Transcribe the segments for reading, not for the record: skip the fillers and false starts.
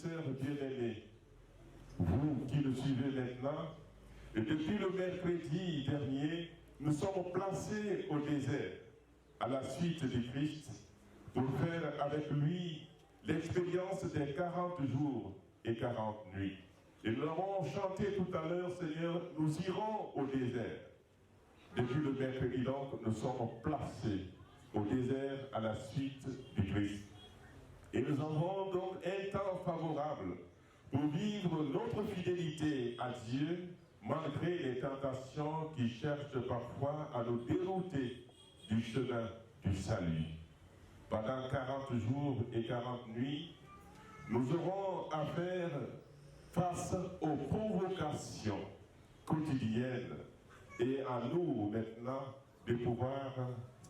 sœurs bien-aimées, vous qui le suivez maintenant, et depuis le mercredi dernier, nous sommes placés au désert, à la suite du Christ, pour faire avec lui l'expérience des 40 jours et 40 nuits. Et nous l'avons chanté tout à l'heure, Seigneur, nous irons au désert. Depuis le mercredi, donc, nous sommes placés au désert à la suite du Christ. Et nous avons donc un temps favorable pour vivre notre fidélité à Dieu, malgré les tentations qui cherchent parfois à nous dérouter du chemin du salut. Pendant 40 jours et 40 nuits, nous aurons à faire face aux provocations quotidiennes et à nous maintenant de pouvoir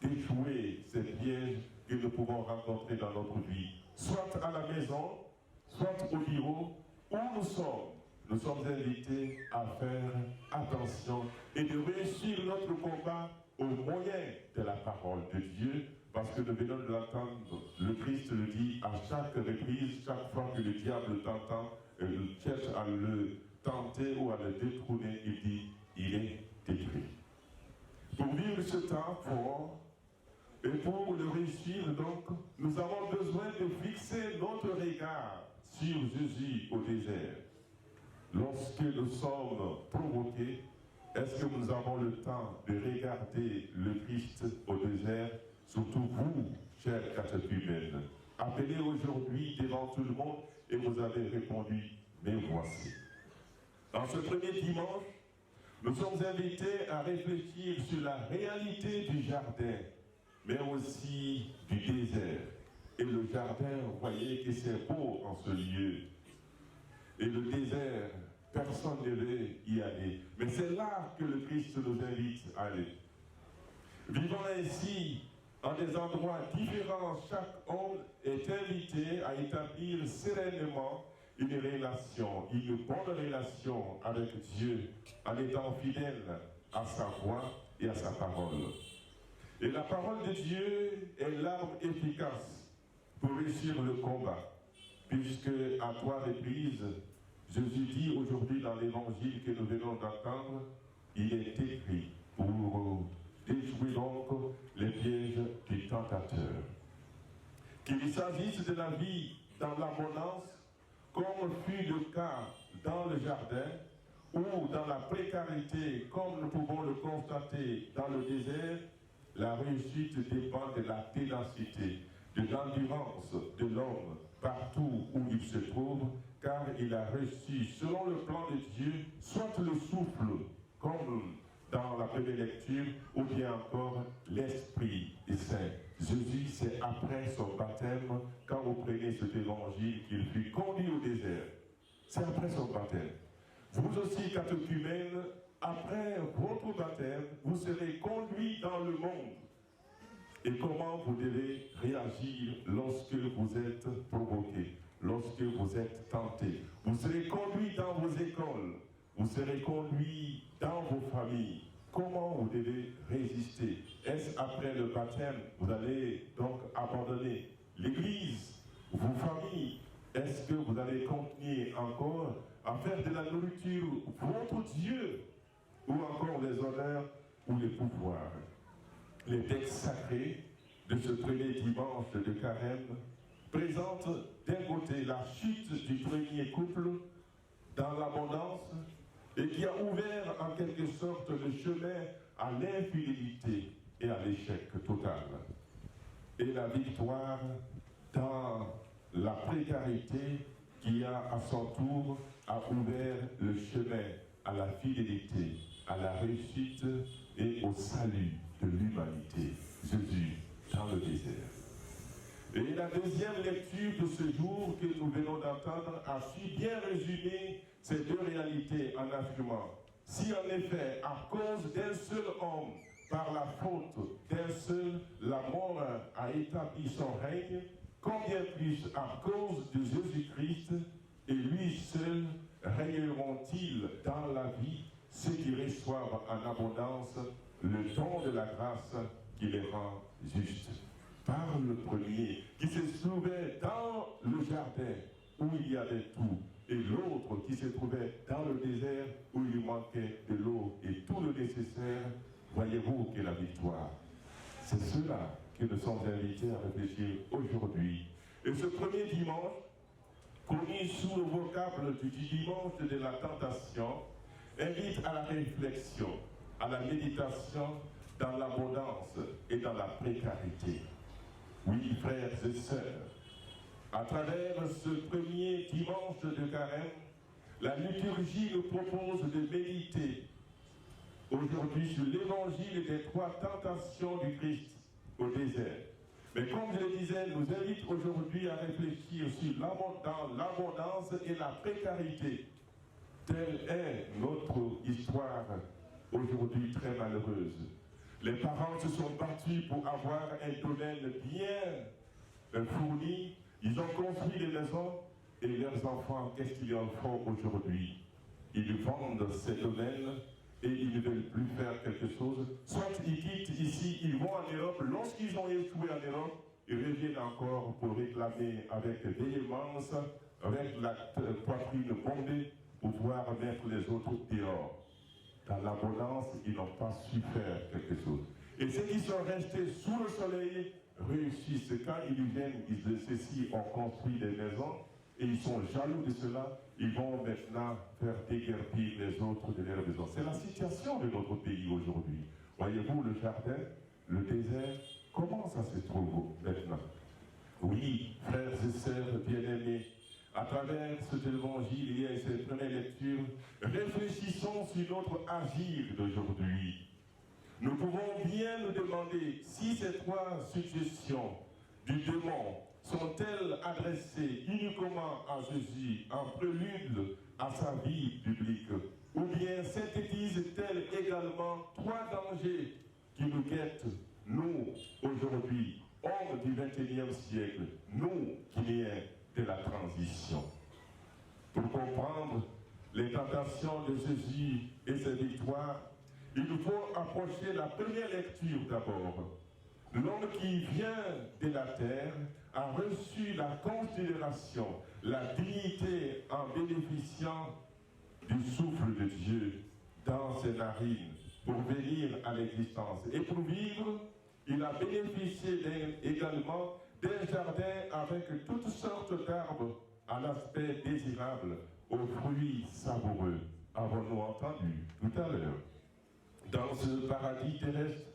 déjouer ces pièges que nous pouvons rencontrer dans notre vie, soit à la maison, soit au bureau, où nous sommes. Nous sommes invités à faire attention et de réussir notre combat au moyen de la parole de Dieu, parce que nous venons de l'entendre, le Christ le dit à chaque reprise, chaque fois que le diable t'entend, cherche à le tenter ou à le détrôner, il dit, il est détruit. Pour vivre ce temps fort, et pour le réussir, donc, nous avons besoin de fixer notre regard sur Jésus au désert. Lorsque nous sommes provoqués, est-ce que nous avons le temps de regarder le Christ au désert, surtout vous, chers catéchumènes, appelés aujourd'hui devant tout le monde, et vous avez répondu, mais voici. En ce premier dimanche, nous sommes invités à réfléchir sur la réalité du jardin, mais aussi du désert. Et le jardin, vous voyez que c'est beau en ce lieu. Et le désert, personne ne veut y aller. Mais c'est là que le Christ nous invite à aller. Vivant ainsi, en des endroits différents, chaque homme est invité à établir sereinement une relation, une bonne relation avec Dieu, en étant fidèle à sa voix et à sa parole. Et la parole de Dieu est l'arme efficace pour réussir le combat, puisque à 3 reprises, Jésus dit aujourd'hui dans l'évangile que nous venons d'entendre, il est écrit pour déjouer donc les pièges du tentateur. Qu'il s'agisse de la vie dans l'abondance, comme fut le cas dans le jardin, ou dans la précarité, comme nous pouvons le constater dans le désert, la réussite dépend de la ténacité, de l'endurance de l'homme partout où il se trouve, car il a reçu, selon le plan de Dieu, soit le souffle, comme dans la première lecture, ou bien encore l'Esprit Saint. Jésus, c'est après son baptême, quand vous prenez cet évangile, qu'il fut conduit au désert. C'est après son baptême. Vous aussi, catéchumènes, après votre baptême, vous serez conduits dans le monde. Et comment vous devez réagir lorsque vous êtes provoqué, lorsque vous êtes tenté. Vous serez conduits dans vos écoles, vous serez conduits dans vos familles. Comment vous devez résister? Est-ce après le baptême, vous allez donc abandonner l'église, vos familles? Est-ce que vous allez continuer encore à faire de la nourriture votre Dieu, ou encore les honneurs ou les pouvoirs? Les textes sacrés de ce premier dimanche de Carême présentent d'un côté la chute du premier couple dans l'abondance et qui a ouvert en quelque sorte le chemin à l'infidélité et à l'échec total. Et la victoire dans la précarité qui a à son tour a ouvert le chemin à la fidélité, à la réussite et au salut de l'humanité. Jésus dans le désert. Et la deuxième lecture de ce jour que nous venons d'entendre a su bien résumer ces deux réalités en affirmant: si en effet, à cause d'un seul homme, par la faute d'un seul, la mort a établi son règne, combien plus à cause de Jésus-Christ et lui seul régneront-ils dans la vie ceux qui reçoivent en abondance le don de la grâce qui les rend justes. Par le premier qui se trouvait dans le jardin où il y avait tout, et l'autre qui se trouvait dans le désert où il manquait de l'eau et tout le nécessaire. Voyez-vous quelle est la victoire? C'est cela que nous sommes invités à réfléchir aujourd'hui. Et ce premier dimanche, connu sous le vocable du dimanche de la tentation, invite à la réflexion, à la méditation dans l'abondance et dans la précarité. Oui, frères et sœurs, à travers ce premier dimanche de carême, la liturgie nous propose de méditer aujourd'hui sur l'évangile des 3 tentations du Christ au désert. Mais comme je le disais, nous invite aujourd'hui à réfléchir sur l'abondance et la précarité. Telle est notre histoire aujourd'hui très malheureuse. Les parents se sont battus pour avoir un domaine bien fourni. Ils ont construit des maisons et leurs enfants, qu'est-ce qu'ils en font aujourd'hui? Ils vendent ces domaines et ils ne veulent plus faire quelque chose. Soit ils quittent ici, ils vont en Europe. Lorsqu'ils ont échoué en Europe, ils reviennent encore pour réclamer avec véhémence, avec la poitrine bombée, pour pouvoir mettre les autres dehors. Dans l'abondance, ils n'ont pas su faire quelque chose. Et ceux qui sont restés sous le soleil réussissent. Quand ils viennent, ceux-ci ont construit des maisons et ils sont jaloux de cela. Ils vont maintenant faire déguerpir les autres de leur maison. C'est la situation de notre pays aujourd'hui. Voyez-vous, le jardin, le désert, comment ça se trouve maintenant? Oui, frères et sœurs bien-aimés, à travers cet évangile et cette première lecture, réfléchissons sur notre agir d'aujourd'hui. Nous pouvons bien nous demander si ces 3 suggestions du démon sont-elles adressées uniquement à Jésus en prélude à sa vie publique, ou bien synthétisent-elles également 3 dangers qui nous guettent, nous, aujourd'hui, hommes du XXIe siècle, nous qui sommes de la transition. Pour comprendre les tentations de Jésus et ses victoires, il nous faut approcher la première lecture d'abord. L'homme qui vient de la terre a reçu la considération, la dignité en bénéficiant du souffle de Dieu dans ses narines pour venir à l'existence. Et pour vivre, il a bénéficié également d'un jardin avec toutes sortes d'arbres à l'aspect désirable, aux fruits savoureux. Avons-nous entendu tout à l'heure? Dans ce paradis terrestre,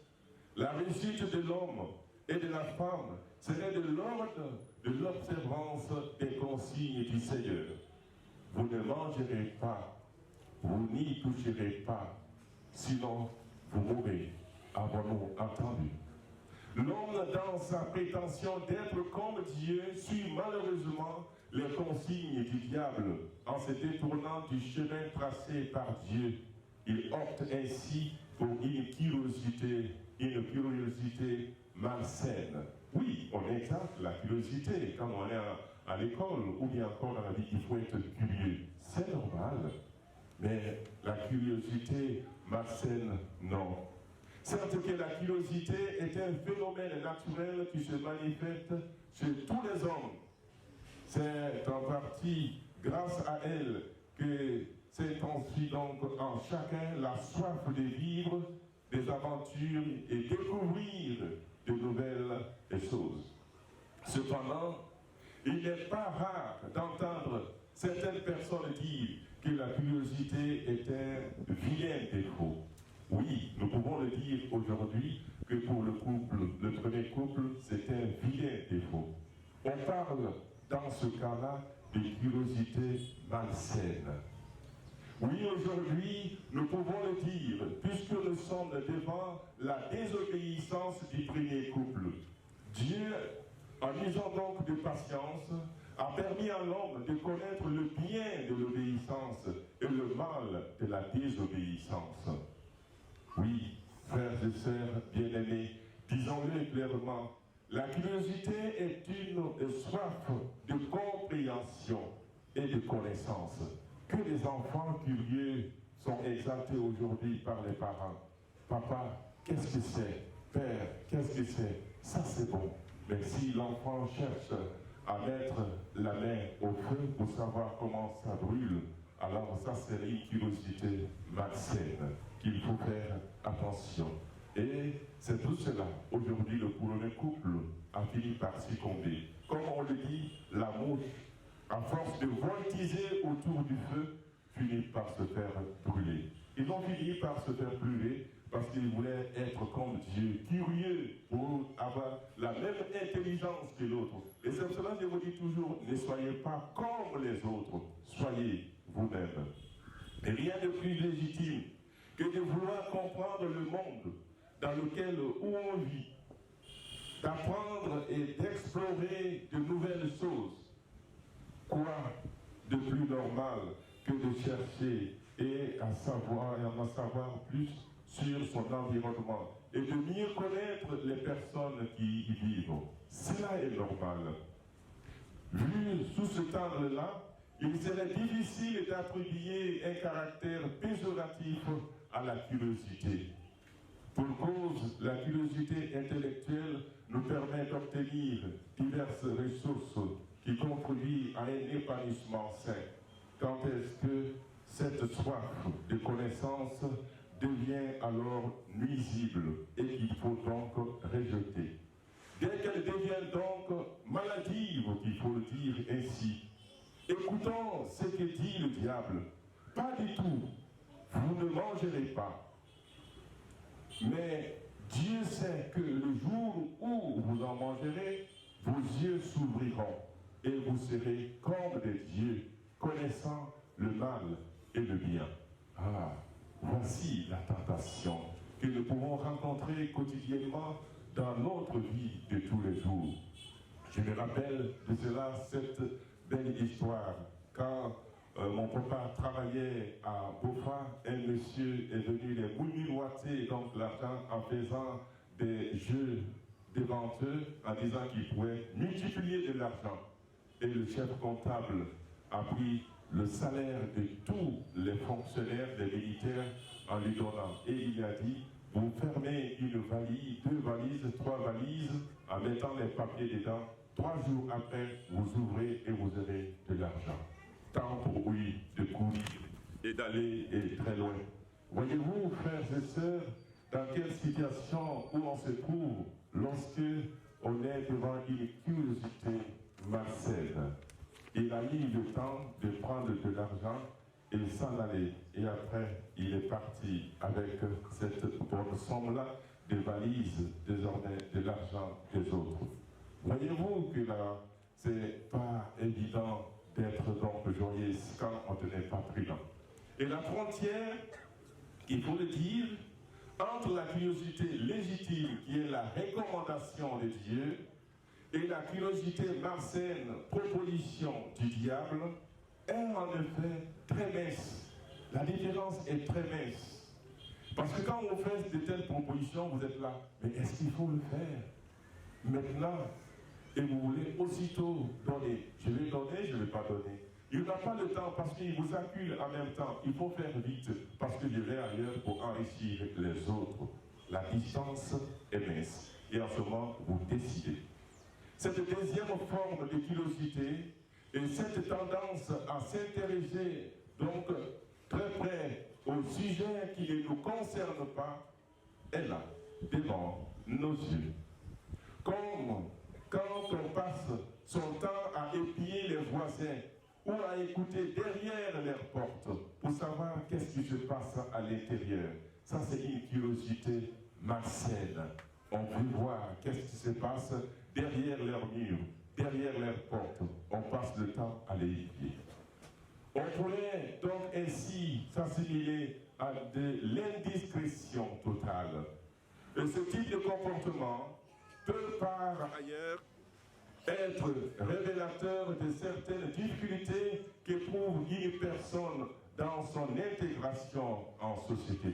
la réussite de l'homme et de la femme serait de l'ordre de l'observance des consignes du Seigneur. Vous ne mangerez pas, vous n'y toucherez pas, sinon vous mourrez. Avons-nous entendu? L'homme, dans sa prétention d'être comme Dieu, suit malheureusement les consignes du diable en se détournant du chemin tracé par Dieu. Il opte ainsi pour une curiosité malsaine. Oui, on exalte la curiosité quand on est à l'école ou bien encore dans la vie, il faut être curieux. C'est normal. Mais la curiosité malsaine, non. Certes que la curiosité est un phénomène naturel qui se manifeste chez tous les hommes. C'est en partie grâce à elle que s'est ensuite donc en chacun la soif de vivre des aventures et découvrir de nouvelles choses. Cependant, il n'est pas rare d'entendre certaines personnes dire que la curiosité est un vilain défaut. Oui, nous pouvons le dire aujourd'hui que pour le couple, le premier couple, c'est un vilain défaut. On parle dans ce cas-là de curiosité malsaine. Oui, aujourd'hui, nous pouvons le dire, puisque nous sommes devant la désobéissance du premier couple. Dieu, en usant donc de patience, a permis à l'homme de connaître le bien de l'obéissance et le mal de la désobéissance. Oui, frères et sœurs bien-aimés, disons-le clairement, la curiosité est une soif de compréhension et de connaissance. Que les enfants curieux sont exaltés aujourd'hui par les parents. Papa, qu'est-ce que c'est? Père, qu'est-ce que c'est? Ça c'est bon. Mais si l'enfant cherche à mettre la main au feu pour savoir comment ça brûle. Alors ça, c'est une curiosité malsaine qu'il faut faire attention. Et c'est tout cela. Aujourd'hui, le premier couple a fini par succomber. Comme on le dit, la mouche, à force de voltiger autour du feu, finit par se faire brûler. Ils ont fini par se faire brûler parce qu'ils voulaient être comme Dieu, curieux pour avoir la même intelligence que l'autre. Et c'est pour cela que je vous dis toujours, ne soyez pas comme les autres, soyez vous-même. Et rien de plus légitime que de vouloir comprendre le monde dans lequel où on vit, d'apprendre et d'explorer de nouvelles choses. Quoi de plus normal que de chercher et à savoir et à en savoir plus sur son environnement et de mieux connaître les personnes qui y vivent. Cela est normal. Vu sous cet angle-là, il serait difficile d'attribuer un caractère péjoratif à la curiosité. Pour cause, la curiosité intellectuelle nous permet d'obtenir diverses ressources qui contribuent à un épanouissement sain. Quand est-ce que cette soif de connaissance devient alors nuisible et qu'il faut donc rejeter? Dès qu'elle devient donc maladive, qu'il faut le dire ainsi, écoutons ce que dit le diable. Pas du tout. Vous ne mangerez pas. Mais Dieu sait que le jour où vous en mangerez, vos yeux s'ouvriront et vous serez comme des dieux, connaissant le mal et le bien. Ah, voici la tentation que nous pouvons rencontrer quotidiennement dans notre vie de tous les jours. Je me rappelle de cela, cette belle histoire, quand mon papa travaillait à Beaufort, un monsieur est venu les moumiroiter donc l'argent en faisant des jeux devant eux, en disant qu'il pouvait multiplier de l'argent. Et le chef comptable a pris le salaire de tous les fonctionnaires, des militaires, en lui donnant. Et il lui a dit, vous fermez une valise, 2 valises, 3 valises, en mettant les papiers dedans. 3 jours après, vous ouvrez et vous aurez de l'argent. Temps pour lui de courir et d'aller très loin. Voyez-vous, frères et sœurs, dans quelle situation où on se trouve lorsque on est devant une curiosité malsaine. Il a mis le temps de prendre de l'argent et s'en aller. Et après, il est parti avec cette bonne somme-là de valises, désormais de l'argent des autres. Voyez-vous que là, c'est pas évident d'être donc joyeux quand on n'est pas prudent. Et la frontière, il faut le dire, entre la curiosité légitime, qui est la recommandation de Dieu, et la curiosité malsaine, proposition du diable, est en effet très mince. La différence est très mince. Parce que quand on fait de telles propositions, vous êtes là, mais est-ce qu'il faut le faire maintenant? Et vous voulez aussitôt donner. Je vais donner, je ne vais pas donner. Il n'a pas le temps parce qu'il vous accule en même temps. Il faut faire vite parce que je vais ailleurs pour enrichir les autres. La distance est mince. Et en ce moment, vous décidez. Cette deuxième forme de curiosité et cette tendance à s'intéresser donc très près au sujet qui ne nous concerne pas est là, devant nos yeux. Comme quand on passe son temps à épier les voisins ou à écouter derrière leurs portes pour savoir qu'est-ce qui se passe à l'intérieur. Ça, c'est une curiosité malsaine. On veut voir qu'est-ce qui se passe derrière leurs murs, derrière leurs portes. On passe le temps à les épier. On pourrait donc ainsi s'assimiler à de l'indiscrétion totale. Et ce type de comportement peut par ailleurs être révélateur de certaines difficultés qu'éprouve une personne dans son intégration en société.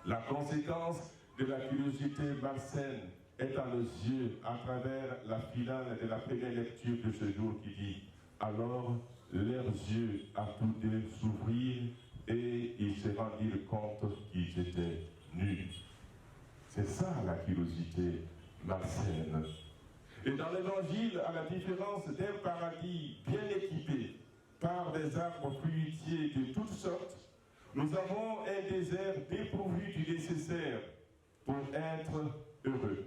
La conséquence de la curiosité malsaine est à nos yeux à travers la finale de la première lecture de ce jour qui dit « Alors leurs yeux à tous deux s'ouvrirent et ils se rendirent compte qu'ils étaient nus. » C'est ça la curiosité malsaine. Et dans l'Évangile, à la différence d'un paradis bien équipé par des arbres fruitiers de toutes sortes, nous avons un désert dépourvu du nécessaire pour être heureux.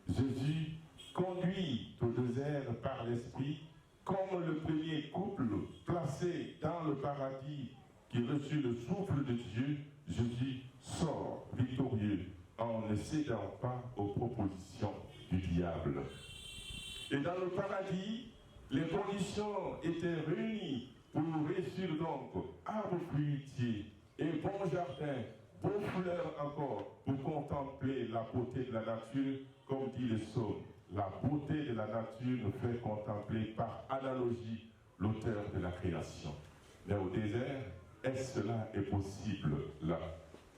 Jésus conduit au désert par l'Esprit, comme le premier couple placé dans le paradis qui reçut le souffle de Dieu. Jésus sort victorieux en ne cédant pas aux propositions du diable. Et dans le paradis, les conditions étaient réunies pour réussir donc arbres fruitiers et bon jardin, beaux fleurs encore, pour contempler la beauté de la nature, comme dit le psaume. La beauté de la nature nous fait contempler par analogie l'auteur de la création. Mais au désert, est-ce cela est possible là?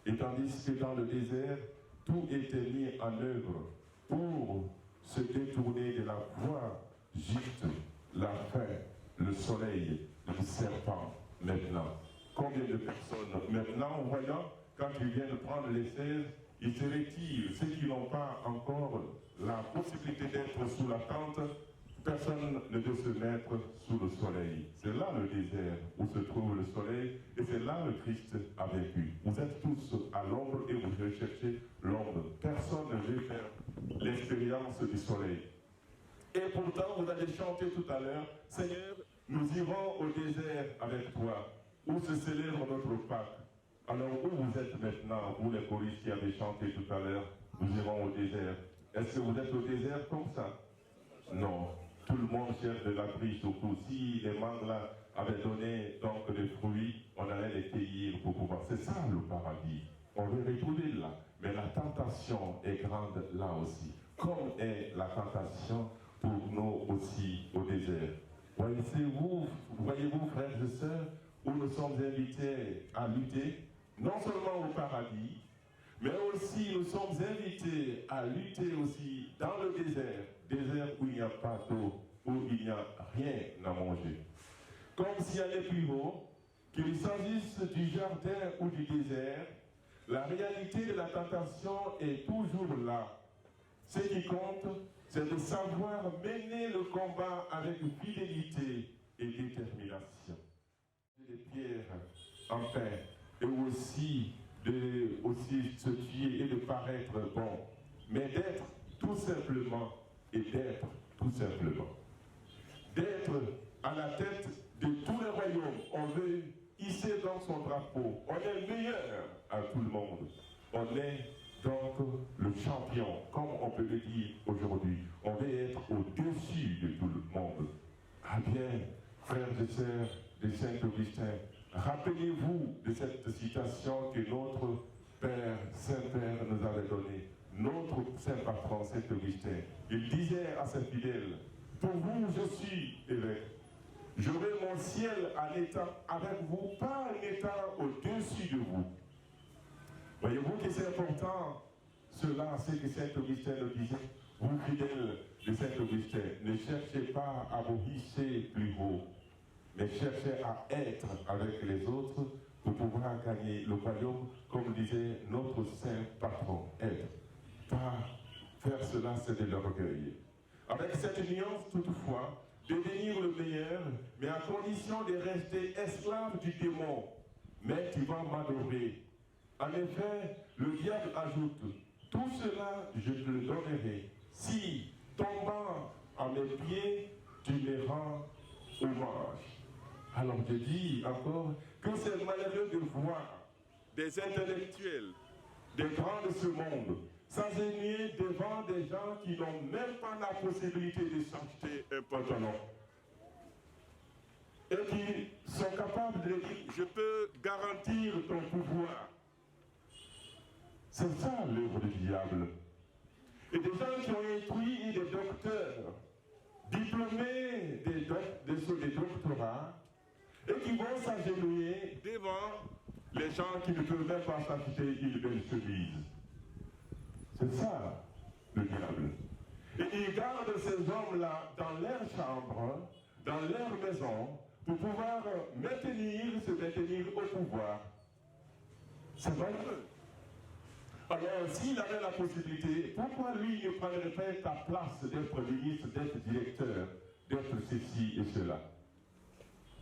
Et tandis que dans le désert, tout était mis en œuvre pour se détourner de la voie juste, la faim, le soleil, le serpent, maintenant. Combien de personnes, maintenant, en voyant, quand ils viennent prendre les 16, ils se retirent. Ceux qui n'ont pas encore la possibilité d'être sous la tente, personne ne peut se mettre sous le soleil. C'est là le désert où se trouve le soleil, et c'est là le Christ a vécu. Vous êtes tous à l'ombre et vous recherchez l'ombre. Personne ne veut faire l'expérience du soleil. Et pourtant, vous allez chanter tout à l'heure, Seigneur, nous irons au désert avec toi, où se célèbre notre Pâques. Alors, où vous êtes maintenant, vous les choristes qui avez chanté tout à l'heure, nous irons au désert. Est-ce que vous êtes au désert comme ça? Non. Tout le monde cherche de l'abri, surtout si les mangues là avaient donné donc des fruits, on allait les cueillir pour pouvoir. C'est ça le paradis. On veut retrouver là. Mais la tentation est grande là aussi. Comme est la tentation pour nous aussi au désert. Voyez-vous, frères et sœurs, où nous sommes invités à lutter, non seulement au paradis, mais aussi nous sommes invités à lutter aussi dans le désert où il n'y a pas d'eau, où il n'y a rien à manger. Comme s'il y allait plus haut, qu'il s'agisse du jardin ou du désert, la réalité de la tentation est toujours là. Ce qui compte, c'est de savoir mener le combat avec fidélité et détermination. Des pierres en pain, et aussi se tuer et de paraître bon, mais d'être tout simplement et d'être tout simplement. D'être à la tête de tous les royaumes. On veut hisser dans son drapeau. On est meilleur à tout le monde. On est donc le champion, comme on peut le dire aujourd'hui. On veut être au-dessus de tout le monde. Ah bien, frères et sœurs de Saint-Augustin, rappelez-vous de cette citation que notre Père, Saint-Père nous avait donnée, notre Saint Patron, Saint-Augustin. Il disait à ses fidèles, pour vous je suis évêque, j'aurai mon ciel en état avec vous, pas en état au-dessus de vous. Voyez-vous que c'est important, cela, c'est que Saint-Augustin le disait. Vous, fidèles de Saint-Augustin, ne cherchez pas à vous hisser plus haut, mais cherchez à être avec les autres pour pouvoir gagner le royaume, comme disait notre saint patron, être. Pas faire cela, c'est de l'orgueil. Avec cette nuance, toutefois, devenir le meilleur, mais à condition de rester esclave du démon. Mais tu vas m'adorer. En effet, le diable ajoute, tout cela, je te le donnerai, si, tombant à mes pieds, tu me rends hommage. Alors je dis encore que c'est malheureux de voir des intellectuels, des grands de ce monde, s'agenouiller devant des gens qui n'ont même pas la possibilité de s'acheter un pantalon. Et qui sont capables de dire, je peux garantir ton pouvoir. C'est ça l'œuvre du diable. Et des gens qui ont instruit des docteurs, diplômés des doctorats, et qui vont s'agenouiller devant les gens qui ne peuvent même pas s'acheter une belle chemise. C'est ça, le diable. Et ils gardent ces hommes-là dans leur chambre, dans leur maison, pour pouvoir se maintenir au pouvoir. C'est malheureux. Alors, s'il avait la possibilité, pourquoi lui ne prendrait pas ta place d'être ministre, d'être directeur, d'être ceci et cela?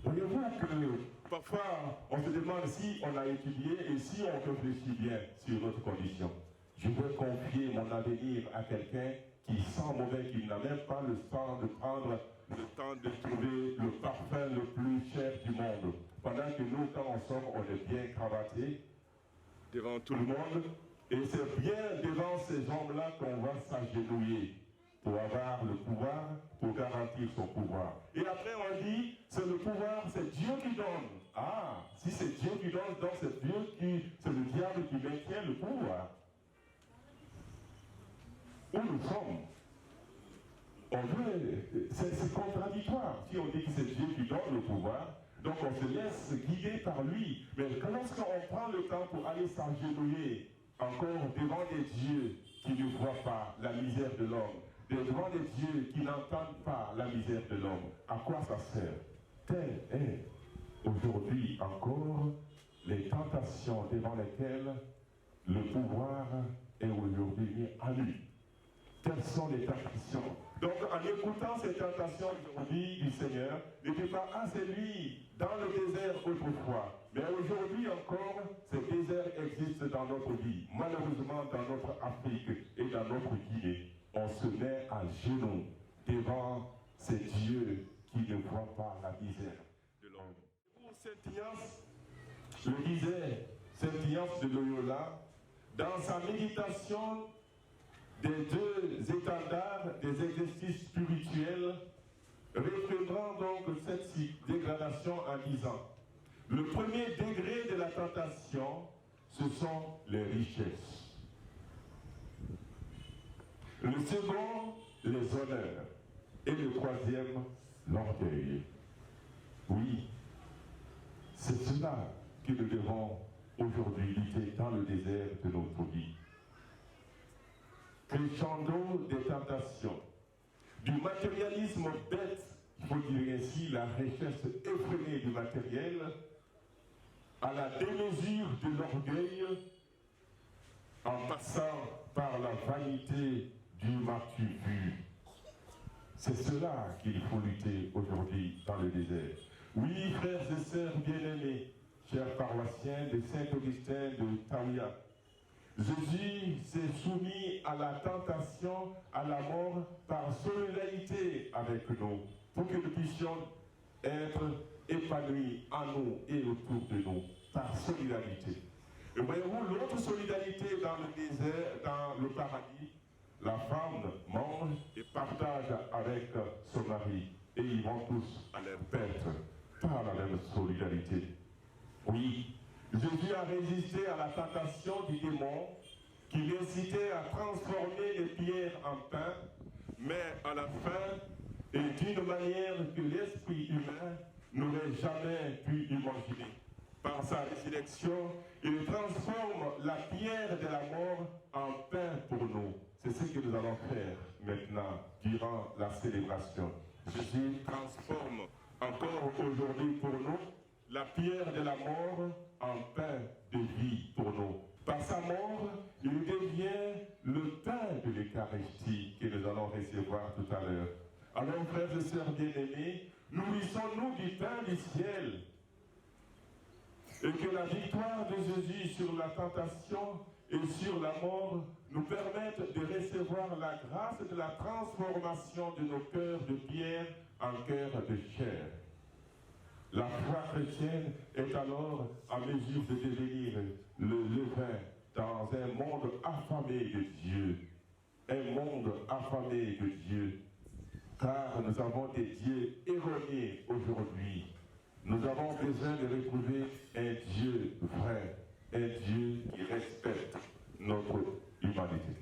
Voyez-vous que parfois, on se demande si on a étudié et si on réfléchit bien sur notre condition. Je veux confier mon avenir à quelqu'un qui sent mauvais, qui n'a même pas le temps de prendre le temps de trouver le parfum le plus cher du monde. Pendant que nous, quand on sort, on est bien cravaté devant tout le monde. Et c'est bien devant ces hommes-là qu'on va s'agenouiller pour avoir le pouvoir, pour garantir son pouvoir. Et après on dit, c'est le pouvoir, c'est Dieu qui donne. Ah, si c'est Dieu qui donne, donc c'est le diable qui maintient le pouvoir. Où nous sommes, c'est contradictoire. Si on dit que c'est Dieu qui donne le pouvoir, donc on se laisse guider par lui. Mais lorsqu'on prend le temps pour aller s'agenouiller encore devant des dieux qui ne voient pas la misère de l'homme, devant des dieux qui n'entendent pas la misère de l'homme, à quoi ça sert? Telle est aujourd'hui encore les tentations devant lesquelles le pouvoir est aujourd'hui mis à nu. Quelles sont les tentations? Donc, en écoutant ces tentations aujourd'hui du Seigneur, n'était pas assez lui dans le désert autrefois. Mais aujourd'hui encore, ces déserts existent dans notre vie. Malheureusement, dans notre Afrique et dans notre Guinée, on se met à genoux devant ces dieux qui ne voient pas la misère de l'homme. Pour Saint Ignace, je disais, Saint Ignace de Loyola, dans sa méditation des deux étendards des exercices spirituels, référant donc cette dégradation en disant, le premier degré de la tentation, ce sont les richesses. Le second, les honneurs. Et le troisième, l'orgueil. Oui, c'est cela que nous devons aujourd'hui lutter dans le désert de notre vie. Crescendo des tentations, du matérialisme bête, il faut dire ainsi, la recherche effrénée du matériel, à la démesure de l'orgueil, en passant par la vanité du m'as-tu vu. C'est cela qu'il faut lutter aujourd'hui dans le désert. Oui, frères et sœurs bien-aimés, chers paroissiens de Saint-Augustin de Taouya, Jésus s'est soumis à la tentation, à la mort, par solidarité avec nous, pour que nous puissions être épanouis en nous et autour de nous, par solidarité. Et voyez-vous, l'autre solidarité dans le désert, dans le paradis, la femme mange et partage avec son mari, et ils vont tous à leur perte, par la même solidarité. Oui, Jésus a résisté à la tentation du démon qui l'incitait à transformer les pierres en pain, mais à la fin, et d'une manière que l'esprit humain n'aurait jamais pu imaginer. Par sa résurrection, il transforme la pierre de la mort en pain pour nous. C'est ce que nous allons faire maintenant, durant la célébration. Jésus transforme encore aujourd'hui pour nous la pierre de la mort en pain de vie pour nous. Par sa mort, il devient le pain de l'Eucharistie que nous allons recevoir tout à l'heure. Alors, frères et sœurs bien-aimés, nourrissons-nous du pain du ciel. Et que la victoire de Jésus sur la tentation et sur la mort nous permette de recevoir la grâce de la transformation de nos cœurs de pierre en cœurs de chair. La foi chrétienne est alors en mesure de devenir le levain dans un monde affamé de Dieu. Un monde affamé de Dieu. Car nous avons des dieux erronés aujourd'hui. Nous avons besoin de retrouver un Dieu vrai, un Dieu qui respecte notre humanité.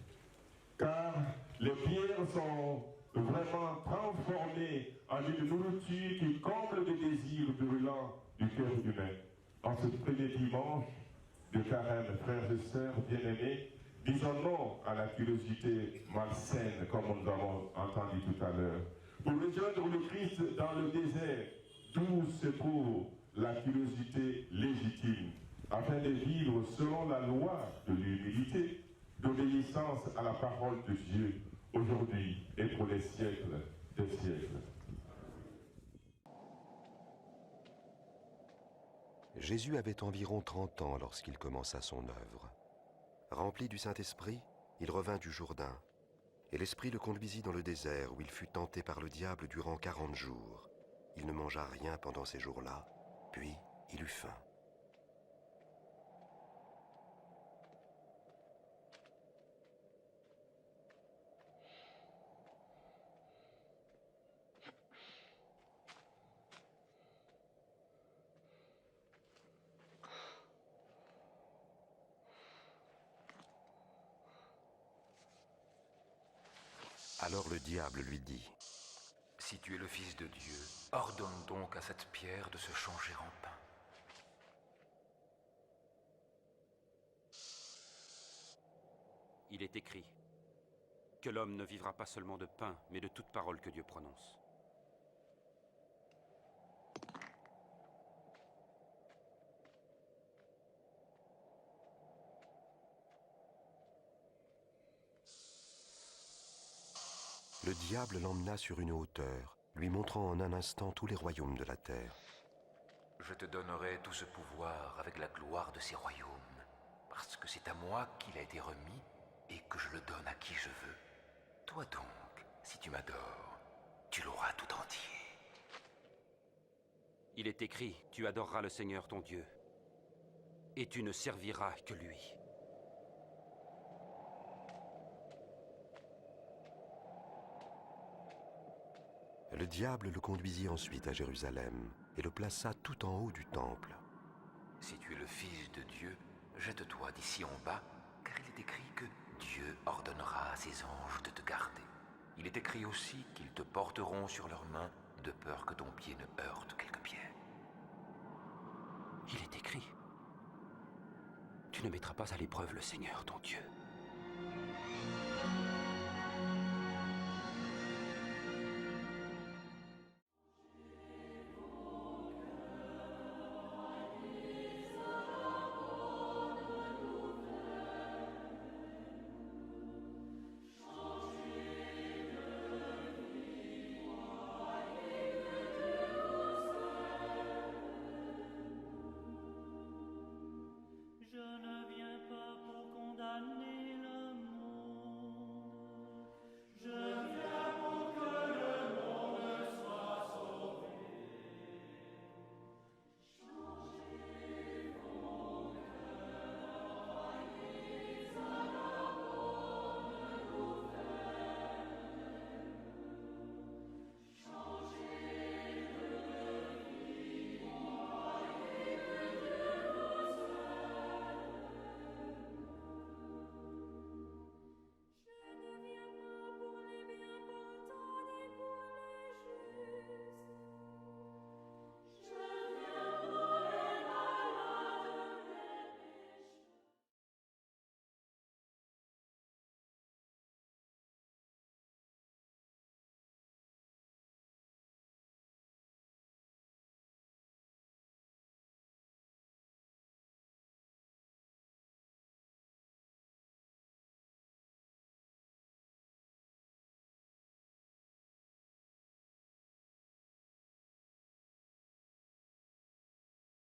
Car les pierres sont vraiment transformées en une nourriture qui comble les désirs brûlants du cœur humain. En ce premier dimanche de carême, frères et sœurs bien-aimés, disons non à la curiosité malsaine, comme nous avons entendu tout à l'heure. Pour rejoindre le Christ dans le désert, d'où se trouve la curiosité légitime, afin de vivre selon la loi de l'humilité, d'obéissance à la parole de Dieu, aujourd'hui et pour les siècles des siècles. Jésus avait environ 30 ans lorsqu'il commença son œuvre. Rempli du Saint-Esprit, il revint du Jourdain, et l'Esprit le conduisit dans le désert où il fut tenté par le diable durant 40 jours. Il ne mangea rien pendant ces jours-là, puis il eut faim. Alors le diable lui dit: « Si tu es le Fils de Dieu, ordonne donc à cette pierre de se changer en pain. » Il est écrit que l'homme ne vivra pas seulement de pain, mais de toute parole que Dieu prononce. Le diable l'emmena sur une hauteur, lui montrant en un instant tous les royaumes de la terre. « Je te donnerai tout ce pouvoir avec la gloire de ces royaumes, parce que c'est à moi qu'il a été remis et que je le donne à qui je veux. Toi donc, si tu m'adores, tu l'auras tout entier. » Il est écrit, tu adoreras le Seigneur ton Dieu, et tu ne serviras que lui. Le diable le conduisit ensuite à Jérusalem et le plaça tout en haut du temple. « Si tu es le Fils de Dieu, jette-toi d'ici en bas, car il est écrit que Dieu ordonnera à ses anges de te garder. Il est écrit aussi qu'ils te porteront sur leurs mains, de peur que ton pied ne heurte quelque pierre. » Il est écrit, tu ne mettras pas à l'épreuve le Seigneur ton Dieu.